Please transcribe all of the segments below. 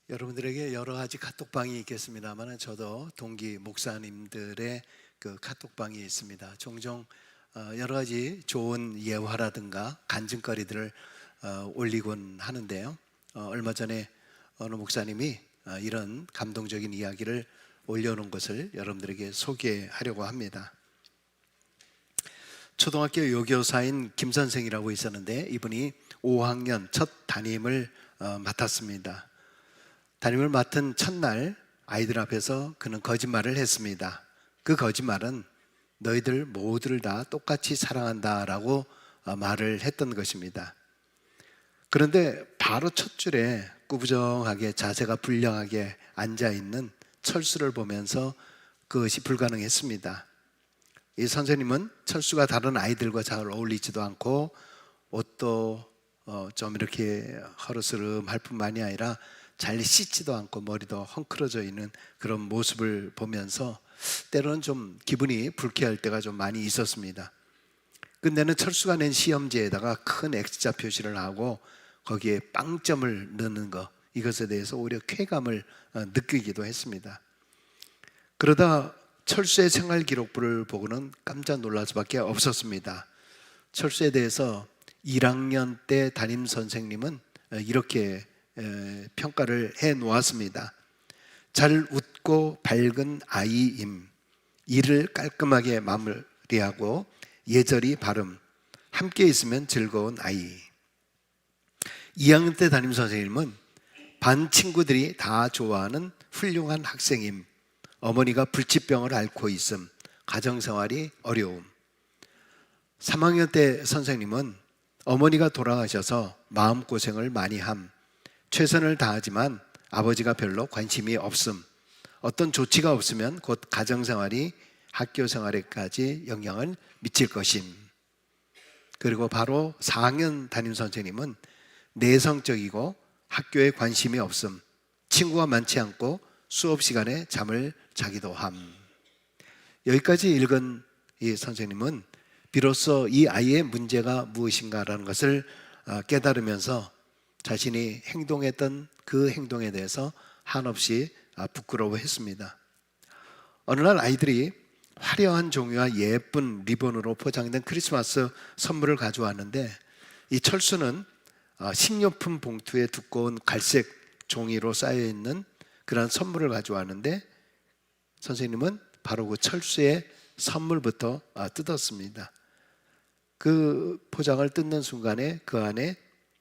여러분들에게 여러 가지 카톡방이 있겠습니다만 저도 동기 목사님들의 그 카톡방이 있습니다. 종종 여러 가지 좋은 예화라든가 간증거리들을 올리곤 하는데요. 얼마 전에 어느 목사님이 이런 감동적인 이야기를 올려놓은 것을 여러분들에게 소개하려고 합니다. 초등학교 요교사인 김 선생이라고 있었는데 이분이 5학년 첫 담임을 맡았습니다. 담임을 맡은 첫날 아이들 앞에서 그는 거짓말을 했습니다. 그 거짓말은 너희들 모두를 다 똑같이 사랑한다 라고 말을 했던 것입니다. 그런데 바로 첫 줄에 꾸부정하게 자세가 불량하게 앉아있는 철수를 보면서 그것이 불가능했습니다. 이 선생님은 철수가 다른 아이들과 잘 어울리지도 않고 옷도 좀 이렇게 허르스름할 뿐만이 아니라 잘 씻지도 않고 머리도 헝클어져 있는 그런 모습을 보면서 때로는 좀 기분이 불쾌할 때가 좀 많이 있었습니다. 끝내는 철수가 낸 시험지에다가 큰 X자 표시를 하고 거기에 빵점을 넣는 것, 이것에 대해서 오히려 쾌감을 느끼기도 했습니다. 그러다 철수의 생활기록부를 보고는 깜짝 놀랄 수밖에 없었습니다. 철수에 대해서 1학년 때 담임 선생님은 이렇게 평가를 해 놓았습니다. 잘 웃고 밝은 아이임, 일을 깔끔하게 마무리하고 예절이 바름, 함께 있으면 즐거운 아이. 2학년 때 담임 선생님은 반 친구들이 다 좋아하는 훌륭한 학생임, 어머니가 불치병을 앓고 있음, 가정생활이 어려움. 3학년 때 선생님은 어머니가 돌아가셔서 마음고생을 많이 함, 최선을 다하지만 아버지가 별로 관심이 없음, 어떤 조치가 없으면 곧 가정생활이 학교생활에까지 영향을 미칠 것임. 그리고 바로 4학년 담임 선생님은 내성적이고 학교에 관심이 없음, 친구가 많지 않고 수업 시간에 잠을 자기도 함. 여기까지 읽은 이 선생님은 비로소 이 아이의 문제가 무엇인가라는 것을 깨달으면서 자신이 행동했던 그 행동에 대해서 한없이 부끄러워했습니다. 어느 날 아이들이 화려한 종이와 예쁜 리본으로 포장된 크리스마스 선물을 가져왔는데 이 철수는 식료품 봉투에 두꺼운 갈색 종이로 쌓여있는 그런 선물을 가져왔는데 선생님은 바로 그 철수의 선물부터 뜯었습니다. 그 포장을 뜯는 순간에 그 안에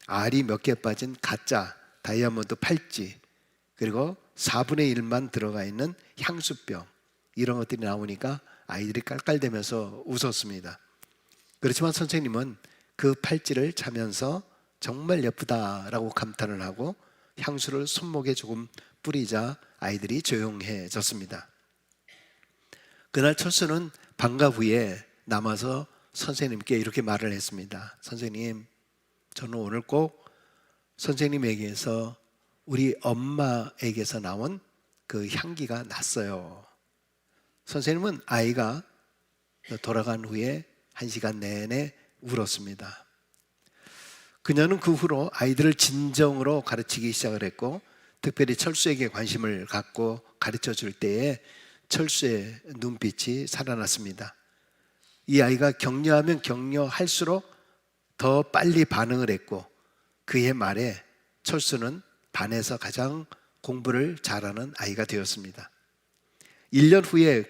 알이 몇 개 빠진 가짜 다이아몬드 팔찌, 그리고 4분의 1만 들어가 있는 향수병, 이런 것들이 나오니까 아이들이 깔깔대면서 웃었습니다. 그렇지만 선생님은 그 팔찌를 차면서 정말 예쁘다라고 감탄을 하고 향수를 손목에 조금 뿌리자 아이들이 조용해졌습니다. 그날 철수는 방과 후에 남아서 선생님께 이렇게 말을 했습니다. 선생님, 저는 오늘 꼭 선생님에게서 우리 엄마에게서 나온 그 향기가 났어요. 선생님은 아이가 돌아간 후에 1시간 내내 울었습니다. 그녀는 그 후로 아이들을 진정으로 가르치기 시작을 했고 특별히 철수에게 관심을 갖고 가르쳐 줄 때에 철수의 눈빛이 살아났습니다. 이 아이가 격려하면 격려할수록 더 빨리 반응을 했고 그의 말에 철수는 반에서 가장 공부를 잘하는 아이가 되었습니다. 1년 후에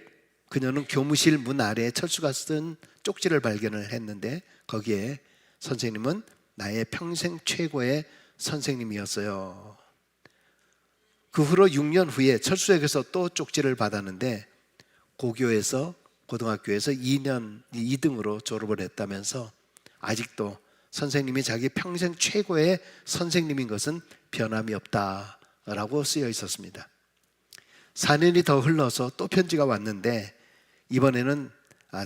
그녀는 교무실 문 아래에 철수가 쓴 쪽지를 발견을 했는데 거기에 선생님은 나의 평생 최고의 선생님이었어요. 그 후로 6년 후에 철수에게서 또 쪽지를 받았는데 고교에서 고등학교에서 2등으로 졸업을 했다면서 아직도 선생님이 자기 평생 최고의 선생님인 것은 변함이 없다라고 쓰여 있었습니다. 4년이 더 흘러서 또 편지가 왔는데 이번에는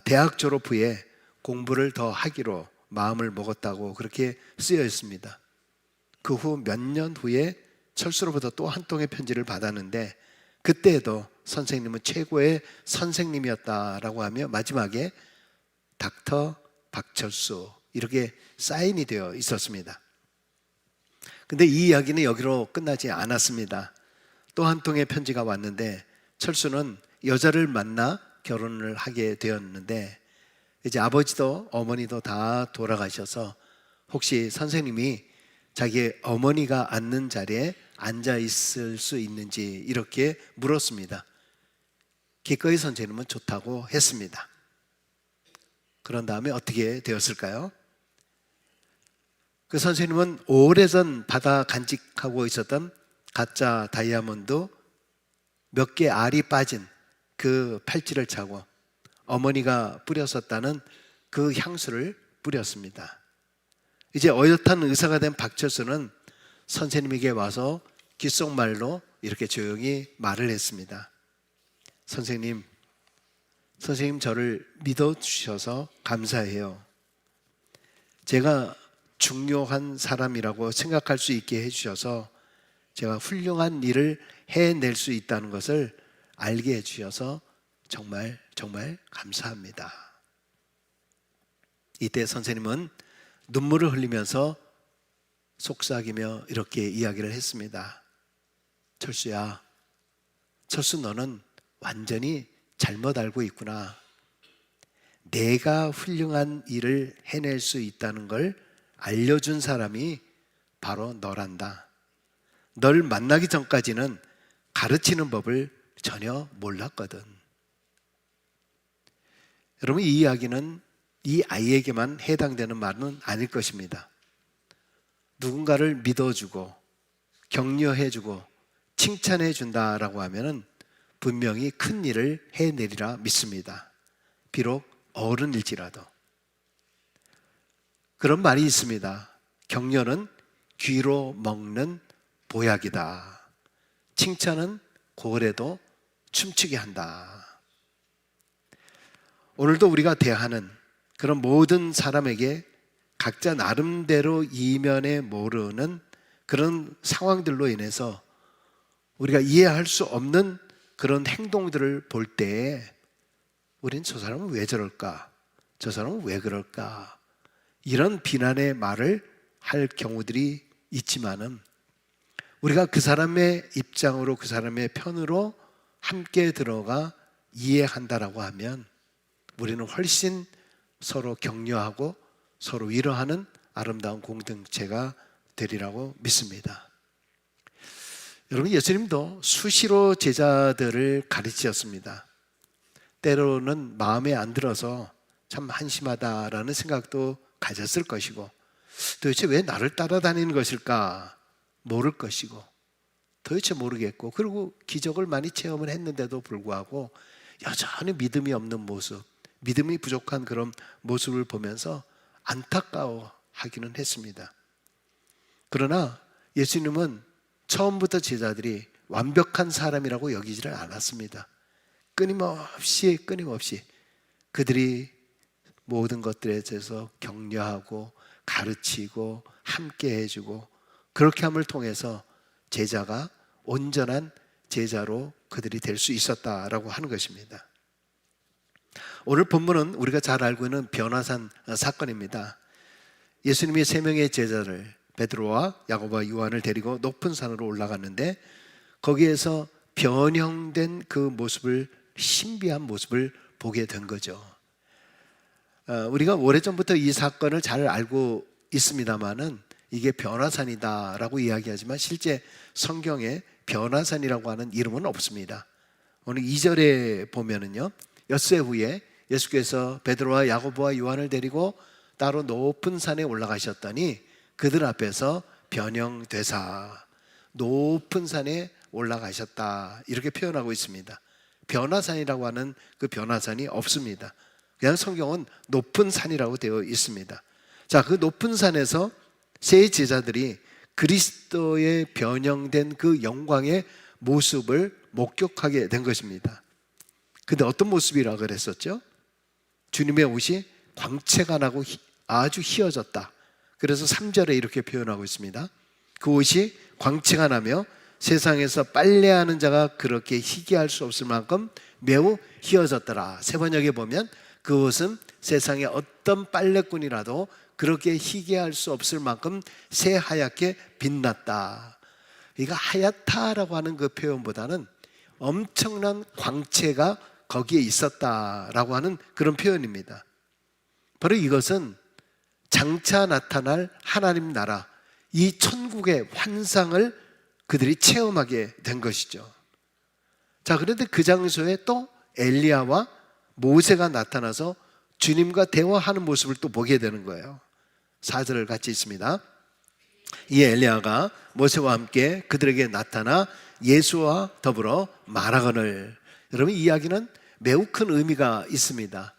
대학 졸업 후에 공부를 더 하기로 마음을 먹었다고 그렇게 쓰여 있습니다. 그 후 몇 년 후에 철수로부터 또 한 통의 편지를 받았는데 그때에도 선생님은 최고의 선생님이었다라고 하며 마지막에 닥터 박철수 이렇게 사인이 되어 있었습니다. 근데 이 이야기는 여기로 끝나지 않았습니다. 또 한 통의 편지가 왔는데 철수는 여자를 만나 결혼을 하게 되었는데 이제 아버지도 어머니도 다 돌아가셔서 혹시 선생님이 자기의 어머니가 앉는 자리에 앉아 있을 수 있는지 이렇게 물었습니다. 기꺼이 선생님은 좋다고 했습니다. 그런 다음에 어떻게 되었을까요? 그 선생님은 오래전 받아 간직하고 있었던 가짜 다이아몬드 몇 개 알이 빠진 그 팔찌를 차고 어머니가 뿌렸었다는 그 향수를 뿌렸습니다. 이제 어엿한 의사가 된 박철수는 선생님에게 와서 귓속말로 이렇게 조용히 말을 했습니다. 선생님 저를 믿어주셔서 감사해요. 제가 중요한 사람이라고 생각할 수 있게 해주셔서 제가 훌륭한 일을 해낼 수 있다는 것을 알게 해주셔서 정말 감사합니다. 이때 선생님은 눈물을 흘리면서 속삭이며 이렇게 이야기를 했습니다. 철수야, 철수 너는 완전히 잘못 알고 있구나. 내가 훌륭한 일을 해낼 수 있다는 걸 알려준 사람이 바로 너란다. 널 만나기 전까지는 가르치는 법을 전혀 몰랐거든. 여러분, 이 이야기는 이 아이에게만 해당되는 말은 아닐 것입니다. 누군가를 믿어주고 격려해주고 칭찬해준다라고 하면은 분명히 큰 일을 해내리라 믿습니다. 비록 어른일지라도. 그런 말이 있습니다. 격려는 귀로 먹는 보약이다. 칭찬은 고래도 춤추게 한다. 오늘도 우리가 대하는 그런 모든 사람에게 각자 나름대로 이면에 모르는 그런 상황들로 인해서 우리가 이해할 수 없는 그런 행동들을 볼 때에 우린 저 사람은 왜 저럴까? 저 사람은 왜 그럴까? 이런 비난의 말을 할 경우들이 있지만은 우리가 그 사람의 입장으로 그 사람의 편으로 함께 들어가 이해한다라고 하면 우리는 훨씬 서로 격려하고 서로 위로하는 아름다운 공동체가 되리라고 믿습니다. 여러분, 예수님도 수시로 제자들을 가르치셨습니다. 때로는 마음에 안 들어서 참 한심하다라는 생각도 가졌을 것이고 도대체 왜 나를 따라다니는 것일까 모를 것이고 도대체 모르겠고 그리고 기적을 많이 체험을 했는데도 불구하고 여전히 믿음이 없는 모습, 믿음이 부족한 그런 모습을 보면서 안타까워하기는 했습니다. 그러나 예수님은 처음부터 제자들이 완벽한 사람이라고 여기지를 않았습니다. 끊임없이 그들이 모든 것들에 대해서 격려하고 가르치고 함께 해주고 그렇게 함을 통해서 제자가 온전한 제자로 그들이 될 수 있었다라고 하는 것입니다. 오늘 본문은 우리가 잘 알고 있는 변화산 사건입니다. 예수님이 세 명의 제자를 베드로와 야고보와 요한을 데리고 높은 산으로 올라갔는데 거기에서 변형된 그 모습을 신비한 모습을 보게 된 거죠. 우리가 오래전부터 이 사건을 잘 알고 있습니다만은 이게 변화산이다라고 이야기하지만 실제 성경에 변화산이라고 하는 이름은 없습니다. 오늘 2절에 보면은요, 엿새 후에 예수께서 베드로와 야고보와 요한을 데리고 따로 높은 산에 올라가셨더니 그들 앞에서 변형되사 높은 산에 올라가셨다 이렇게 표현하고 있습니다. 변화산이라고 하는 그 변화산이 없습니다. 그냥 성경은 높은 산이라고 되어 있습니다. 자, 그 높은 산에서 세 제자들이 그리스도의 변형된 그 영광의 모습을 목격하게 된 것입니다. 근데 어떤 모습이라고 그랬었죠? 주님의 옷이 광채가 나고 아주 희어졌다. 그래서 3절에 이렇게 표현하고 있습니다. 그 옷이 광채가 나며 세상에서 빨래하는 자가 그렇게 희귀할 수 없을 만큼 매우 희어졌더라. 세 번역에 보면 그 옷은 세상의 어떤 빨래꾼이라도 그렇게 희게할 수 없을 만큼 새하얗게 빛났다. 이거 하얗다라고 하는 그 표현보다는 엄청난 광채가 거기에 있었다라고 하는 그런 표현입니다. 바로 이것은 장차 나타날 하나님 나라, 이 천국의 환상을 그들이 체험하게 된 것이죠. 자, 그런데 그 장소에 또 엘리야와 모세가 나타나서 주님과 대화하는 모습을 또 보게 되는 거예요. 4절을 같이 읽습니다. 이 엘리야가 모세와 함께 그들에게 나타나 예수와 더불어 말하거늘. 여러분, 이 이야기는 매우 큰 의미가 있습니다.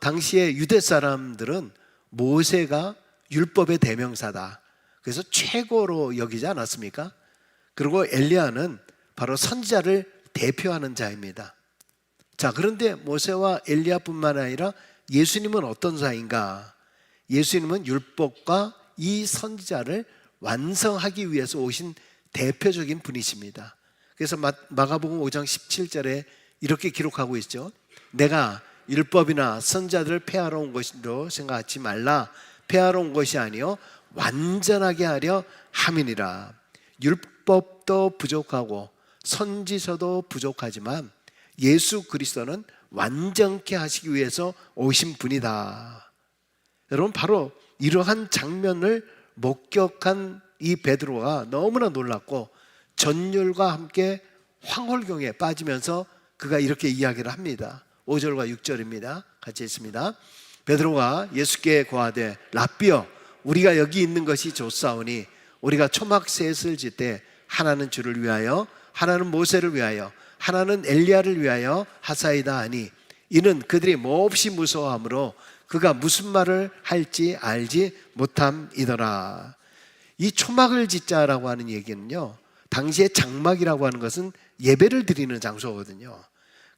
당시에 유대 사람들은 모세가 율법의 대명사다, 그래서 최고로 여기지 않았습니까? 그리고 엘리야는 바로 선지자를 대표하는 자입니다. 자, 그런데 모세와 엘리야뿐만 아니라 예수님은 어떤 사이인가? 예수님은 율법과 이 선지자를 완성하기 위해서 오신 대표적인 분이십니다. 그래서 마가복음 5장 17절에 이렇게 기록하고 있죠. 내가 율법이나 선지자들을 폐하러 온 것으로 생각하지 말라. 폐하러 온 것이 아니요 완전하게 하려 함이니라. 율법도 부족하고 선지서도 부족하지만 예수 그리스도는 완전케 하시기 위해서 오신 분이다. 여러분, 바로 이러한 장면을 목격한 이 베드로가 너무나 놀랐고 전율과 함께 황홀경에 빠지면서 그가 이렇게 이야기를 합니다. 5절과 6절입니다. 같이 읽습니다. 베드로가 예수께 고하되 랍비여, 우리가 여기 있는 것이 좋사오니 우리가 초막셋을 짓되 하나는 주를 위하여, 하나는 모세를 위하여, 하나는 엘리야를 위하여 하사이다 하니, 이는 그들이 몹시 무서워하므로 그가 무슨 말을 할지 알지 못함이더라. 이 초막을 짓자라고 하는 얘기는요, 당시에 장막이라고 하는 것은 예배를 드리는 장소거든요.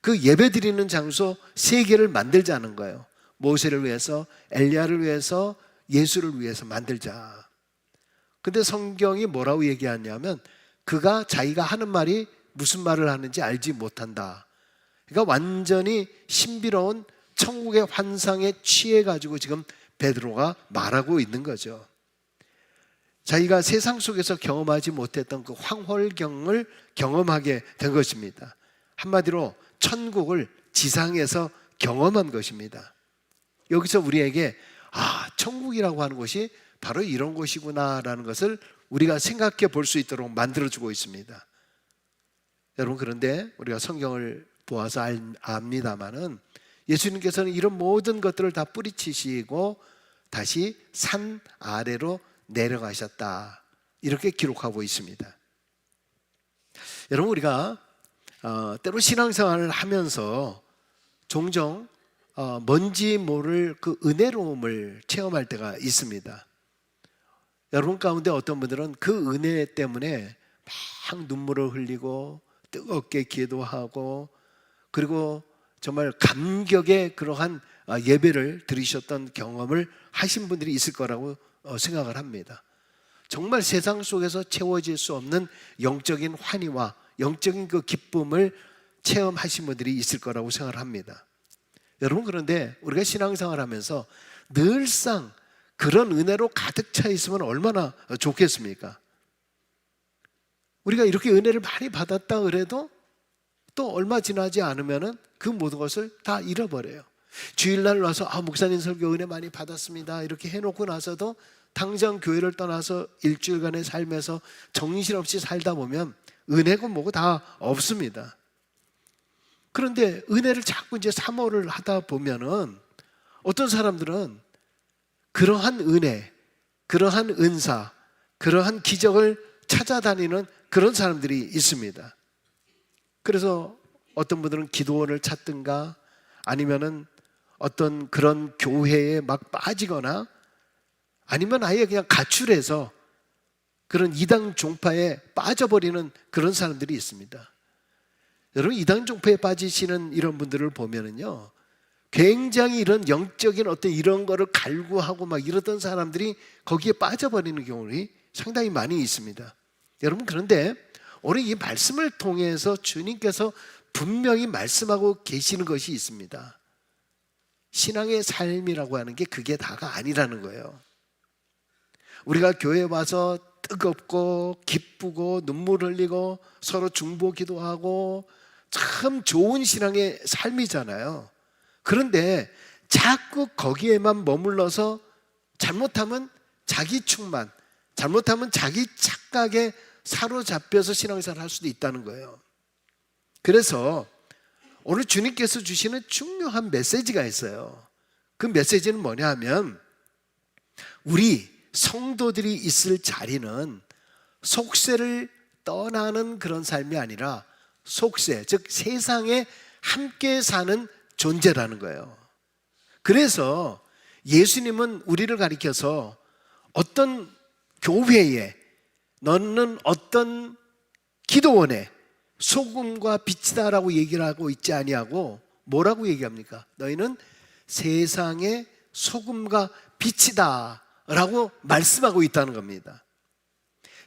그 예배 드리는 장소 3개를 만들자는 거예요. 모세를 위해서, 엘리야를 위해서, 예수를 위해서 만들자. 근데 성경이 뭐라고 얘기하냐면 그가 자기가 하는 말이 무슨 말을 하는지 알지 못한다. 그러니까 완전히 신비로운 천국의 환상에 취해가지고 지금 베드로가 말하고 있는 거죠. 자기가 세상 속에서 경험하지 못했던 그 황홀경을 경험하게 된 것입니다. 한마디로 천국을 지상에서 경험한 것입니다. 여기서 우리에게 천국이라고 하는 곳이 바로 이런 곳이구나라는 것을 우리가 생각해 볼 수 있도록 만들어주고 있습니다. 여러분, 그런데 우리가 성경을 보아서 압니다마는 예수님께서는 이런 모든 것들을 다 뿌리치시고 다시 산 아래로 내려가셨다, 이렇게 기록하고 있습니다. 여러분, 우리가 때로 신앙생활을 하면서 종종 뭔지 모를 그 은혜로움을 체험할 때가 있습니다. 여러분 가운데 어떤 분들은 그 은혜 때문에 막 눈물을 흘리고 뜨겁게 기도하고, 그리고 정말 감격의 그러한 예배를 드리셨던 경험을 하신 분들이 있을 거라고 생각을 합니다. 정말 세상 속에서 채워질 수 없는 영적인 환희와 영적인 그 기쁨을 체험하신 분들이 있을 거라고 생각을 합니다. 여러분, 그런데 우리가 신앙생활 하면서 늘상 그런 은혜로 가득 차 있으면 얼마나 좋겠습니까? 우리가 이렇게 은혜를 많이 받았다 그래도 또 얼마 지나지 않으면 그 모든 것을 다 잃어버려요. 주일날 와서 목사님 설교 은혜 많이 받았습니다 이렇게 해놓고 나서도 당장 교회를 떠나서 일주일간의 삶에서 정신없이 살다 보면 은혜고 뭐고 다 없습니다. 그런데 은혜를 자꾸 이제 사모를 하다 보면은 어떤 사람들은 그러한 은혜, 그러한 은사, 그러한 기적을 찾아다니는 그런 사람들이 있습니다. 그래서 어떤 분들은 기도원을 찾든가 아니면은 어떤 그런 교회에 막 빠지거나 아니면 아예 그냥 가출해서 그런 이단 종파에 빠져버리는 그런 사람들이 있습니다. 여러분, 이단 종파에 빠지시는 이런 분들을 보면은요, 굉장히 이런 영적인 어떤 이런 거를 갈구하고 막 이러던 사람들이 거기에 빠져버리는 경우가 상당히 많이 있습니다. 여러분, 그런데 오늘 이 말씀을 통해서 주님께서 분명히 말씀하고 계시는 것이 있습니다. 신앙의 삶이라고 하는 게 그게 다가 아니라는 거예요. 우리가 교회에 와서 뜨겁고 기쁘고 눈물 흘리고 서로 중보 기도하고 참 좋은 신앙의 삶이잖아요. 그런데 자꾸 거기에만 머물러서 잘못하면 자기 충만, 잘못하면 자기 착각에 사로잡혀서 신앙생활을 할 수도 있다는 거예요. 그래서 오늘 주님께서 주시는 중요한 메시지가 있어요. 그 메시지는 뭐냐 하면 우리 성도들이 있을 자리는 속세를 떠나는 그런 삶이 아니라 속세, 즉 세상에 함께 사는 존재라는 거예요. 그래서 예수님은 우리를 가리켜서 어떤 교회에, 너는 어떤 기도원에 소금과 빛이다라고 얘기를 하고 있지 아니하고 뭐라고 얘기합니까? 너희는 세상의 소금과 빛이다 라고 말씀하고 있다는 겁니다.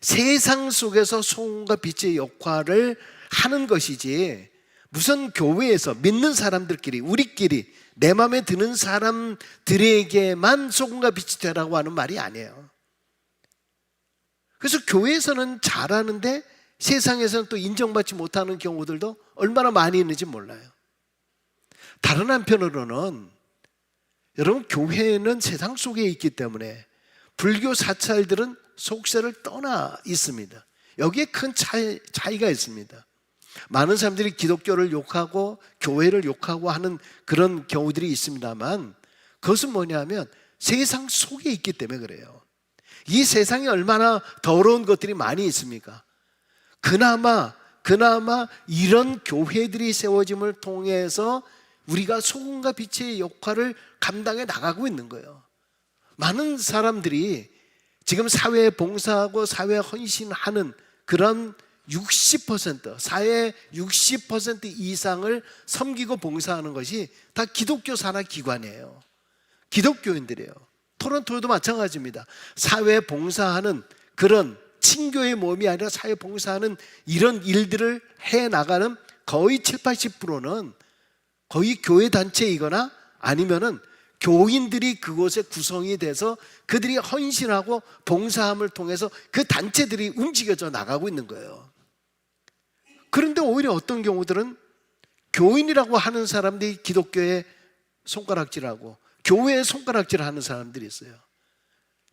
세상 속에서 소금과 빛의 역할을 하는 것이지 무슨 교회에서 믿는 사람들끼리, 우리끼리 내 마음에 드는 사람들에게만 소금과 빛이 되라고 하는 말이 아니에요. 그래서 교회에서는 잘하는데 세상에서는 또 인정받지 못하는 경우들도 얼마나 많이 있는지 몰라요. 다른 한편으로는 여러분, 교회는 세상 속에 있기 때문에 불교 사찰들은 속세를 떠나 있습니다. 여기에 큰 차이가 있습니다. 많은 사람들이 기독교를 욕하고 교회를 욕하고 하는 그런 경우들이 있습니다만 그것은 뭐냐면 세상 속에 있기 때문에 그래요. 이 세상에 얼마나 더러운 것들이 많이 있습니까? 그나마 이런 교회들이 세워짐을 통해서 우리가 소금과 빛의 역할을 감당해 나가고 있는 거예요. 많은 사람들이 지금 사회에 봉사하고 사회에 헌신하는 그런 60%, 사회의 60% 이상을 섬기고 봉사하는 것이 다 기독교 산하기관이에요. 기독교인들이에요. 토론토도 마찬가지입니다. 사회에 봉사하는 그런 친교의 몸이 아니라 사회 봉사하는 이런 일들을 해나가는 거의 70-80%는 거의 교회 단체이거나 아니면은 교인들이 그곳에 구성이 돼서 그들이 헌신하고 봉사함을 통해서 그 단체들이 움직여져 나가고 있는 거예요. 그런데 오히려 어떤 경우들은 교인이라고 하는 사람들이 기독교에 손가락질하고 교회에 손가락질을 하는 사람들이 있어요.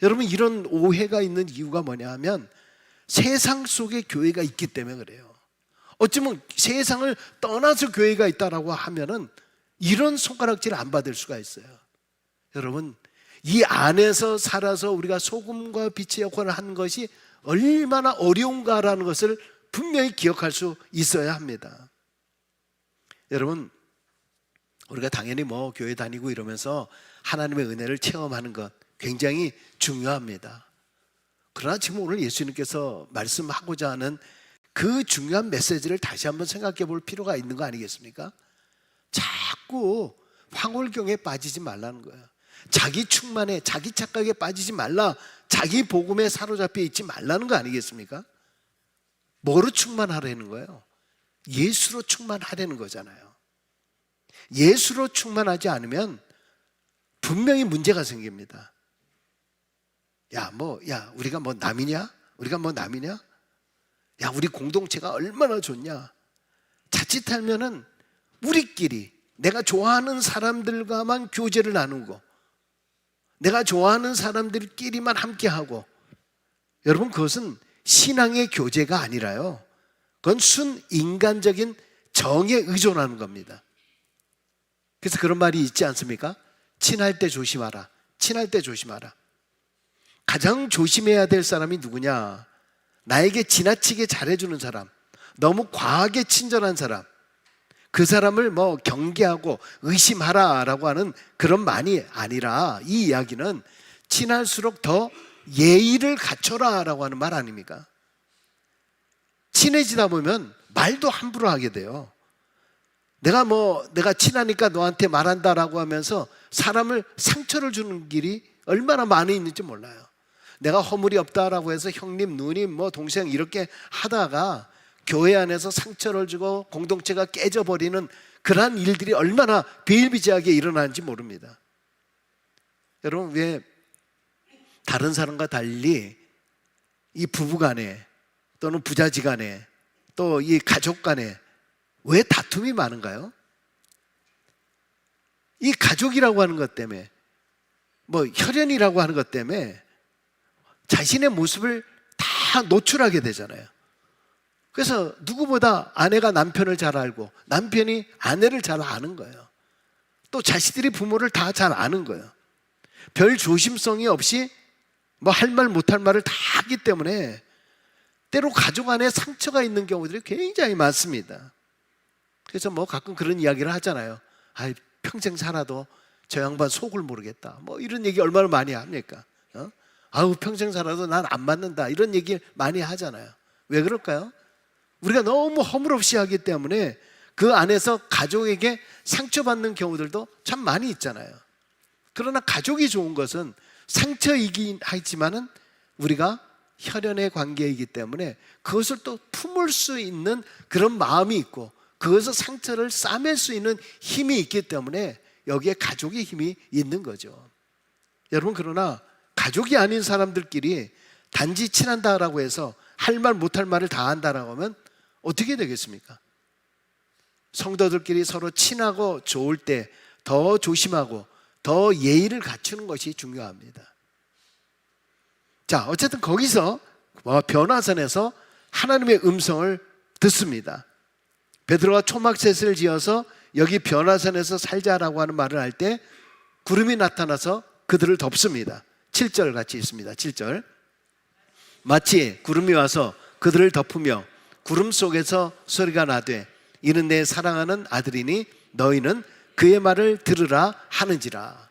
여러분, 이런 오해가 있는 이유가 뭐냐 하면 세상 속에 교회가 있기 때문에 그래요. 어쩌면 세상을 떠나서 교회가 있다라고 하면은 이런 손가락질을 안 받을 수가 있어요. 여러분, 이 안에서 살아서 우리가 소금과 빛의 역할을 하는 것이 얼마나 어려운가라는 것을 분명히 기억할 수 있어야 합니다. 여러분, 우리가 당연히 뭐 교회 다니고 이러면서 하나님의 은혜를 체험하는 것 굉장히 중요합니다. 그러나 지금 오늘 예수님께서 말씀하고자 하는 그 중요한 메시지를 다시 한번 생각해 볼 필요가 있는 거 아니겠습니까? 자꾸 황홀경에 빠지지 말라는 거예요. 자기 충만에, 자기 착각에 빠지지 말라, 자기 복음에 사로잡혀 있지 말라는 거 아니겠습니까? 뭐로 충만하라는 거예요? 예수로 충만하라는 거잖아요. 예수로 충만하지 않으면 분명히 문제가 생깁니다. 우리가 뭐 남이냐? 야, 우리 공동체가 얼마나 좋냐? 자칫하면은 우리끼리 내가 좋아하는 사람들과만 교제를 나누고 내가 좋아하는 사람들끼리만 함께하고, 여러분, 그것은 신앙의 교제가 아니라요, 그건 순인간적인 정에 의존하는 겁니다. 그래서 그런 말이 있지 않습니까? 친할 때 조심하라. 친할 때 조심하라. 가장 조심해야 될 사람이 누구냐? 나에게 지나치게 잘해주는 사람, 너무 과하게 친절한 사람, 그 사람을 뭐 경계하고 의심하라라고 하는 그런 말이 아니라, 이 이야기는 친할수록 더 예의를 갖춰라라고 하는 말 아닙니까? 친해지다 보면 말도 함부로 하게 돼요. 내가 친하니까 너한테 말한다라고 하면서 사람을 상처를 주는 길이 얼마나 많이 있는지 몰라요. 내가 허물이 없다라고 해서 형님, 누님, 동생 이렇게 하다가 교회 안에서 상처를 주고 공동체가 깨져버리는 그러한 일들이 얼마나 비일비재하게 일어나는지 모릅니다. 여러분, 왜 다른 사람과 달리 이 부부간에 또는 부자지간에 또 이 가족간에 왜 다툼이 많은가요? 이 가족이라고 하는 것 때문에, 뭐 혈연이라고 하는 것 때문에 자신의 모습을 다 노출하게 되잖아요. 그래서 누구보다 아내가 남편을 잘 알고 남편이 아내를 잘 아는 거예요. 또 자식들이 부모를 다 잘 아는 거예요. 별 조심성이 없이 뭐 할 말 못할 말을 다 하기 때문에 때로 가족 안에 상처가 있는 경우들이 굉장히 많습니다. 그래서 뭐 가끔 그런 이야기를 하잖아요. 아이, 평생 살아도 저 양반 속을 모르겠다, 뭐 이런 얘기 얼마나 많이 합니까? 아우, 평생 살아도 난 안 맞는다, 이런 얘기 많이 하잖아요. 왜 그럴까요? 우리가 너무 허물없이 하기 때문에 그 안에서 가족에게 상처받는 경우들도 참 많이 있잖아요. 그러나 가족이 좋은 것은 상처이긴 하지만은 우리가 혈연의 관계이기 때문에 그것을 또 품을 수 있는 그런 마음이 있고 그것을 상처를 싸맬 수 있는 힘이 있기 때문에 여기에 가족의 힘이 있는 거죠. 여러분, 그러나 가족이 아닌 사람들끼리 단지 친한다라고 해서 할 말 못할 말을 다 한다라고 하면 어떻게 되겠습니까? 성도들끼리 서로 친하고 좋을 때 더 조심하고 더 예의를 갖추는 것이 중요합니다. 자, 어쨌든 거기서 변화산에서 하나님의 음성을 듣습니다. 베드로가 초막셋을 지어서 여기 변화산에서 살자라고 하는 말을 할 때 구름이 나타나서 그들을 덮습니다. 7절 같이 있습니다. 7절. 마치 구름이 와서 그들을 덮으며 구름 속에서 소리가 나되 이는 내 사랑하는 아들이니 너희는 그의 말을 들으라 하는지라.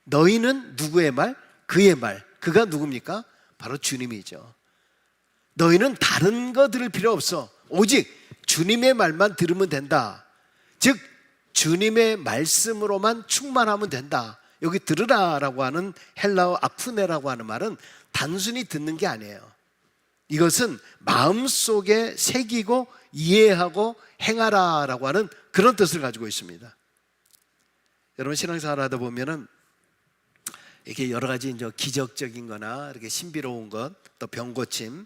너희는 누구의 말? 그의 말. 그가 누굽니까? 바로 주님이죠. 너희는 다른 거 들을 필요 없어. 오직 주님의 말만 들으면 된다. 즉 주님의 말씀으로만 충만하면 된다. 여기 들으라라고 하는 헬라어 아쿠네라고 하는 말은 단순히 듣는 게 아니에요. 이것은 마음속에 새기고 이해하고 행하라라고 하는 그런 뜻을 가지고 있습니다. 여러분, 신앙생활 하다 보면은 이렇게 여러 가지 이제 기적적인 거나 이렇게 신비로운 것, 또 병고침,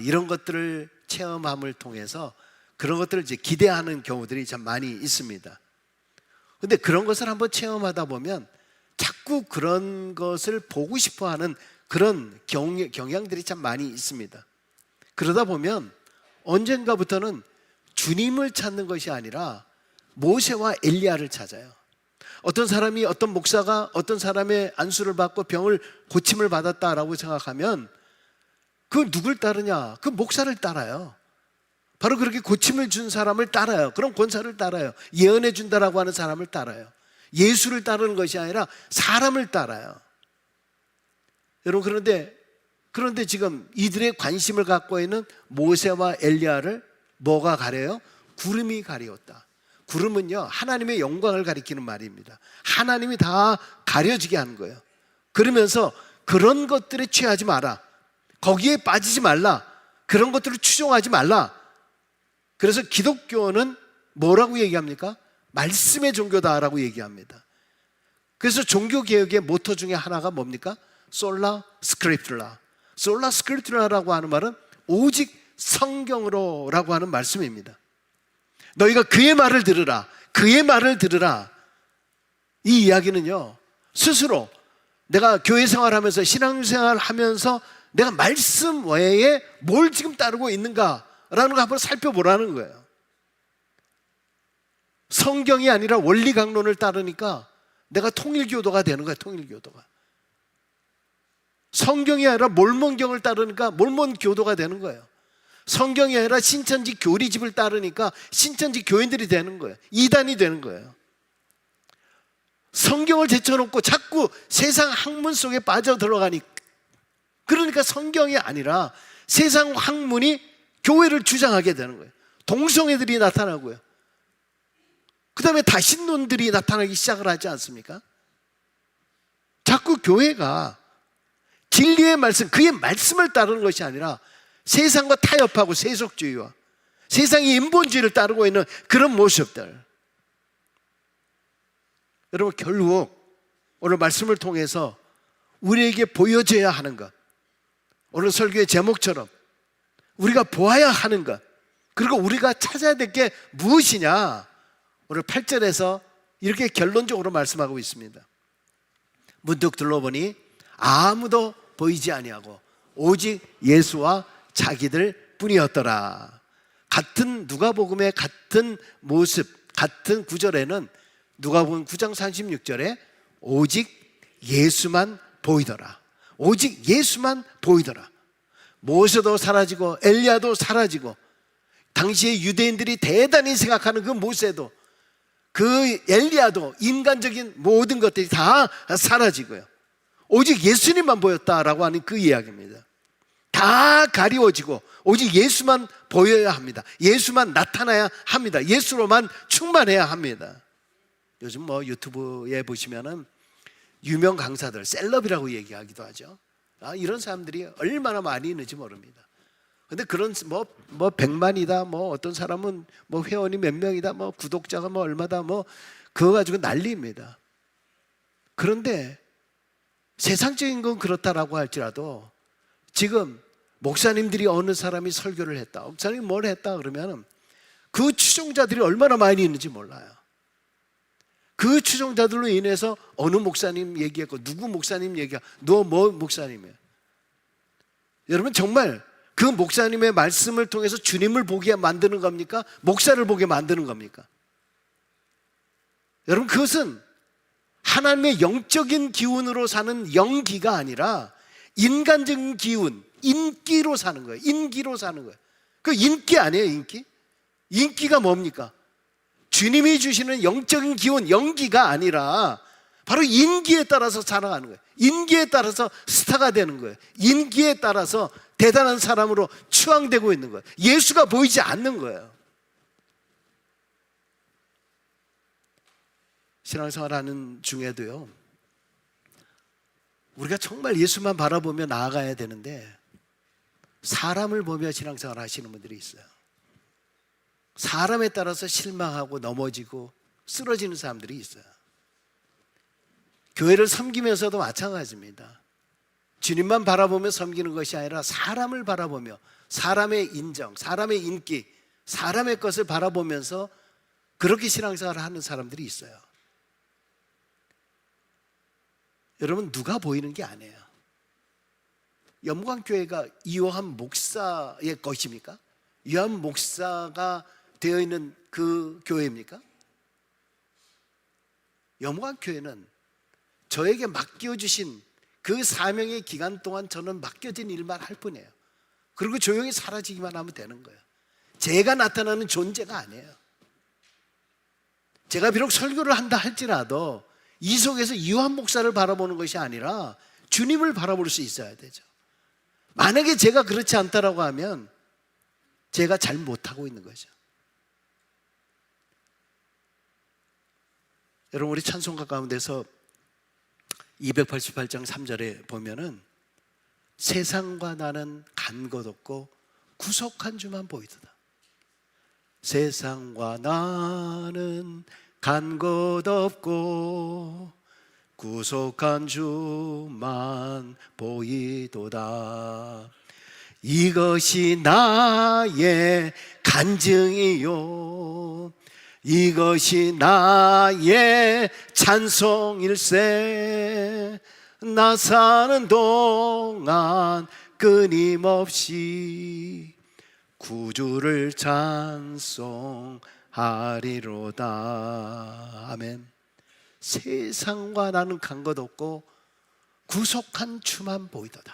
이런 것들을 체험함을 통해서 그런 것들을 이제 기대하는 경우들이 참 많이 있습니다. 근데 그런 것을 한번 체험하다 보면 자꾸 그런 것을 보고 싶어 하는 그런 경향들이 참 많이 있습니다. 그러다 보면 언젠가부터는 주님을 찾는 것이 아니라 모세와 엘리야를 찾아요. 어떤 사람이, 어떤 목사가 어떤 사람의 안수를 받고 병을 고침을 받았다라고 생각하면 그 누굴 따르냐? 그 목사를 따라요. 바로 그렇게 고침을 준 사람을 따라요. 그런 권사를 따라요. 예언해 준다라고 하는 사람을 따라요. 예수를 따르는 것이 아니라 사람을 따라요. 여러분, 그런데 지금 이들의 관심을 갖고 있는 모세와 엘리야를 뭐가 가려요? 구름이 가리웠다. 구름은요, 하나님의 영광을 가리키는 말입니다. 하나님이 다 가려지게 하는 거예요. 그러면서 그런 것들에 취하지 마라, 거기에 빠지지 말라, 그런 것들을 추종하지 말라. 그래서 기독교는 뭐라고 얘기합니까? 말씀의 종교다라고 얘기합니다. 그래서 종교개혁의 모토 중에 하나가 뭡니까? 솔라 스크립툴라. 솔라 스크립툴라라고 하는 말은 오직 성경으로라고 하는 말씀입니다. 너희가 그의 말을 들으라, 그의 말을 들으라. 이 이야기는요, 스스로 내가 교회 생활하면서 신앙생활 하면서 내가 말씀 외에 뭘 지금 따르고 있는가라는 거 한번 살펴보라는 거예요. 성경이 아니라 원리 강론을 따르니까 내가 통일교도가 되는 거야. 통일교도가. 성경이 아니라 몰몬경을 따르니까 몰몬교도가 되는 거예요. 성경이 아니라 신천지 교리집을 따르니까 신천지 교인들이 되는 거예요. 이단이 되는 거예요. 성경을 제쳐놓고 자꾸 세상 학문 속에 빠져들어가니까, 그러니까 성경이 아니라 세상 학문이 교회를 주장하게 되는 거예요. 동성애들이 나타나고요, 그 다음에 다신론들이 나타나기 시작을 하지 않습니까? 자꾸 교회가 진리의 말씀, 그의 말씀을 따르는 것이 아니라 세상과 타협하고 세속주의와 세상의 인본주의를 따르고 있는 그런 모습들. 여러분, 결국 오늘 말씀을 통해서 우리에게 보여져야 하는 것, 오늘 설교의 제목처럼 우리가 보아야 하는 것, 그리고 우리가 찾아야 될 게 무엇이냐, 오늘 8절에서 이렇게 결론적으로 말씀하고 있습니다. 문득 둘러보니 아무도 보이지 아니하고 오직 예수와 자기들 뿐이었더라. 같은 누가복음의 같은 모습, 같은 구절에는 누가복음 9장 36절에 오직 예수만 보이더라. 오직 예수만 보이더라. 모세도 사라지고 엘리야도 사라지고, 당시에 유대인들이 대단히 생각하는 그 모세도, 그 엘리야도, 인간적인 모든 것들이 다 사라지고요. 오직 예수님만 보였다라고 하는 그 이야기입니다. 다 가리워지고 오직 예수만 보여야 합니다. 예수만 나타나야 합니다. 예수로만 충만해야 합니다. 요즘 뭐 유튜브에 보시면은 유명 강사들, 셀럽이라고 얘기하기도 하죠. 이런 사람들이 얼마나 많이 있는지 모릅니다. 근데 그런 뭐 100만이다, 뭐 어떤 사람은 뭐 회원이 몇 명이다, 뭐 구독자가 뭐 얼마다, 뭐 그거 가지고 난리입니다. 그런데 세상적인 건 그렇다라고 할지라도 지금 목사님들이 어느 사람이 설교를 했다, 목사님이 뭘 했다 그러면 그 추종자들이 얼마나 많이 있는지 몰라요. 그 추종자들로 인해서 어느 목사님 얘기했고, 누구 목사님 얘기하고, 너 뭐 목사님이에요. 여러분, 정말 그 목사님의 말씀을 통해서 주님을 보게 만드는 겁니까? 목사를 보게 만드는 겁니까? 여러분, 그것은 하나님의 영적인 기운으로 사는 영기가 아니라 인간적인 기운, 인기로 사는 거예요. 인기로 사는 거예요. 그 인기 아니에요, 인기? 인기가 뭡니까? 주님이 주시는 영적인 기운, 영기가 아니라 바로 인기에 따라서 살아가는 거예요. 인기에 따라서 스타가 되는 거예요. 인기에 따라서 대단한 사람으로 추앙되고 있는 거예요. 예수가 보이지 않는 거예요. 신앙생활하는 중에도요, 우리가 정말 예수만 바라보며 나아가야 되는데 사람을 보며 신앙생활 하시는 분들이 있어요. 사람에 따라서 실망하고 넘어지고 쓰러지는 사람들이 있어요. 교회를 섬기면서도 마찬가지입니다. 주님만 바라보며 섬기는 것이 아니라 사람을 바라보며, 사람의 인정, 사람의 인기, 사람의 것을 바라보면서 그렇게 신앙생활을 하는 사람들이 있어요. 여러분, 누가 보이는 게 아니에요. 염관교회가 이요한 목사의 것입니까? 요한 목사가 되어 있는 그 교회입니까? 염관교회는 저에게 맡겨주신 그 사명의 기간 동안 저는 맡겨진 일만 할 뿐이에요. 그리고 조용히 사라지기만 하면 되는 거예요. 제가 나타나는 존재가 아니에요. 제가 비록 설교를 한다 할지라도 이 속에서 이요한 목사를 바라보는 것이 아니라 주님을 바라볼 수 있어야 되죠. 만약에 제가 그렇지 않다라고 하면 제가 잘 못하고 있는 거죠. 여러분, 우리 찬송가 가운데서 288장 3절에 보면은 세상과 나는 간 것 없고 구속한 주만 보이도다. 세상과 나는 간 것 없고 구속한 주만 보이도다. 이것이 나의 간증이요, 이것이 나의 찬송일세. 나 사는 동안 끊임없이 구주를 찬송하리로다. 아멘. 세상과 나는 간 것 없고 구속한 주만 보이도다.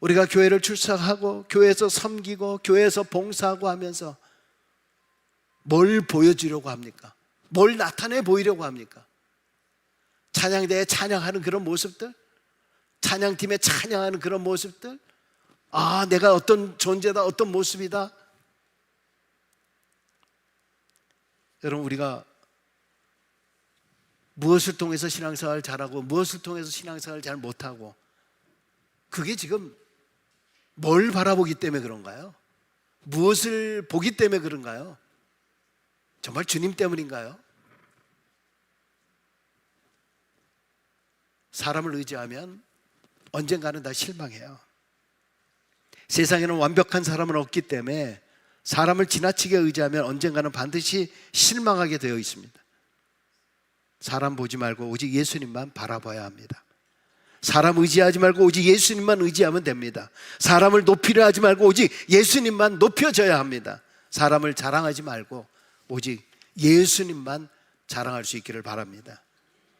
우리가 교회를 출석하고 교회에서 섬기고 교회에서 봉사하고 하면서 뭘 보여주려고 합니까? 뭘 나타내 보이려고 합니까? 찬양대에 찬양하는 그런 모습들, 찬양팀에 찬양하는 그런 모습들, 아, 내가 어떤 존재다, 어떤 모습이다. 여러분, 우리가 무엇을 통해서 신앙생활을 잘하고 무엇을 통해서 신앙생활을 잘 못하고, 그게 지금 뭘 바라보기 때문에 그런가요? 무엇을 보기 때문에 그런가요? 정말 주님 때문인가요? 사람을 의지하면 언젠가는 다 실망해요. 세상에는 완벽한 사람은 없기 때문에 사람을 지나치게 의지하면 언젠가는 반드시 실망하게 되어 있습니다. 사람 보지 말고 오직 예수님만 바라봐야 합니다. 사람 의지하지 말고 오직 예수님만 의지하면 됩니다. 사람을 높이려 하지 말고 오직 예수님만 높여져야 합니다. 사람을 자랑하지 말고 오직 예수님만 자랑할 수 있기를 바랍니다.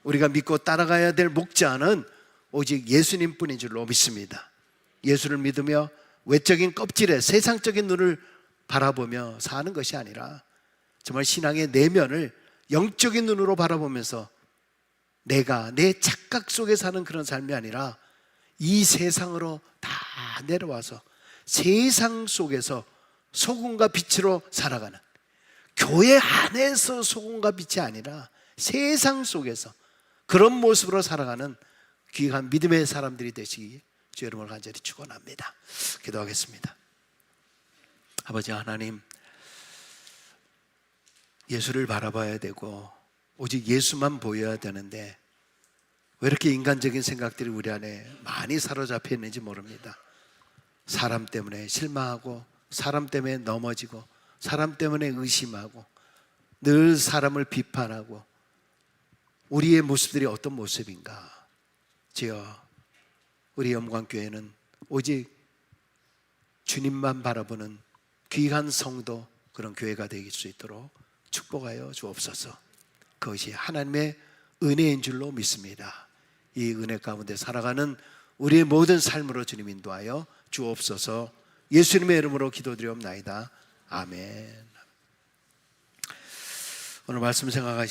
우리가 믿고 따라가야 될 목자는 오직 예수님뿐인 줄로 믿습니다. 예수를 믿으며 외적인 껍질에 세상적인 눈을 바라보며 사는 것이 아니라 정말 신앙의 내면을 영적인 눈으로 바라보면서 내가 내 착각 속에 사는 그런 삶이 아니라 이 세상으로 다 내려와서 세상 속에서 소금과 빛으로 살아가는, 교회 안에서 소금과 빛이 아니라 세상 속에서 그런 모습으로 살아가는 귀한 믿음의 사람들이 되시기 주 여러분을 간절히 축원합니다. 기도하겠습니다. 아버지 하나님, 예수를 바라봐야 되고 오직 예수만 보여야 되는데 왜 이렇게 인간적인 생각들이 우리 안에 많이 사로잡혀 있는지 모릅니다. 사람 때문에 실망하고 사람 때문에 넘어지고 사람 때문에 의심하고 늘 사람을 비판하고 우리의 모습들이 어떤 모습인가? 주여, 우리 영광교회는 오직 주님만 바라보는 귀한 성도, 그런 교회가 되길 수 있도록 축복하여 주옵소서. 그것이 하나님의 은혜인 줄로 믿습니다. 이 은혜 가운데 살아가는 우리의 모든 삶으로 주님 인도하여 주옵소서. 예수님의 이름으로 기도드리옵나이다. 아멘. 오늘 말씀 생각하시면